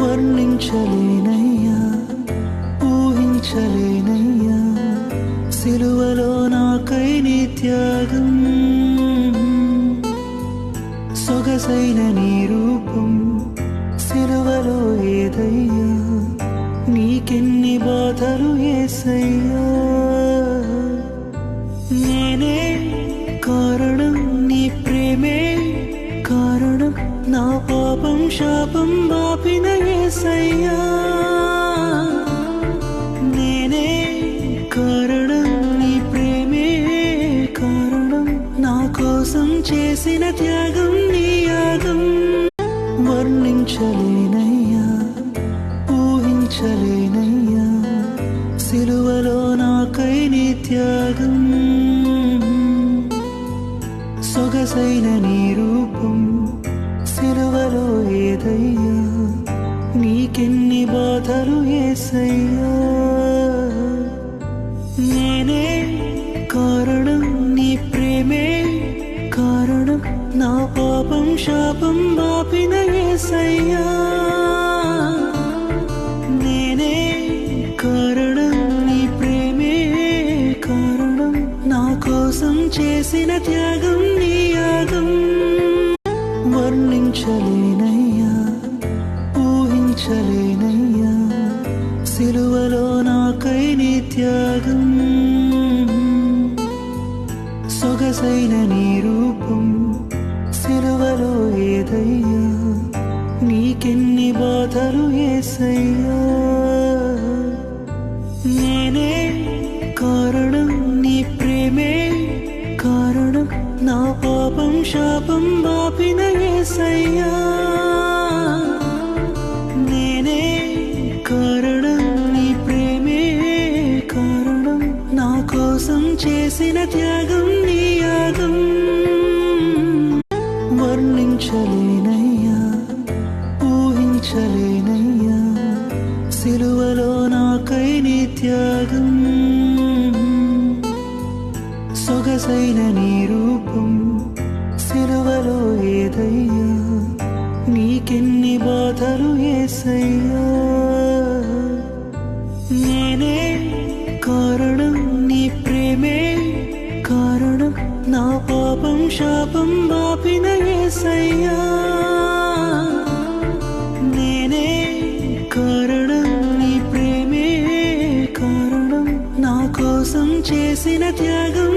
వర్ణించలేనయ్యా, ఊహించలేనయ్యా, సిలువలో నాకై నీ త్యాగం. సొగసైన నీ రూపం సిలువలో ఏదయ్యా, నీకెన్ని బాధలు యేసయ్యా. నేనే కారణం, నీ ప్రేమే కారణం, నా పాపం శాపం బాపిన యేసయ్యా. నేనే కారణం, నీ ప్రేమే కారణం, నా కోసం చేసిన త్యాగం నీ యాగం. వర్ణించలేనయ్యా, ఊహించలేనయ్యా, సిలువలో నాకై నీ త్యాగం. సొగసైన నీ రూపం సిలువలో ఏదయ్యా, నీకెన్ని బాధలు యేసయ్యా. నేనే కారణం, నీ ప్రేమే కారణం, నా పాపం శాపం బాపిన యేసయ్యా. నేనే కారణం, నీ ప్రేమే కారణం, నా కోసం చేసిన త్యాగం నీ యాగం. వర్ణించలేనయ్యా, ఊహించలేనయ్యా, సిలువలో నాకై నీ త్యాగం. సొగసైన నీ రూపం సిలువలో ఏదయ్యా, నీకెన్ని బాధలు యేసయ్యా. నేనే కారణం, నీ ప్రేమే కారణం, నా పాపం శాపం బాపిన యేసయ్యా. నేనే కారణం, నీ ప్రేమే కారణం, నా కోసం చేసిన త్యాగం నీ యాగం. వర్ణించలేనయ్యా, ఊహించలేనయ్యా, సిలువలో నాకై నీ త్యాగం. సొగసైన నీ రూపం సిలువలో ఏదయ్యా, నీకెన్ని బాధలు యేసయ్యా. నేనే కారణం, నీ ప్రేమే కారణం, నా పాపం శాపం బాపిన యేసయ్యా. నేనే కారణం, నీ ప్రేమే కారణం, నా కోసం చేసిన త్యాగం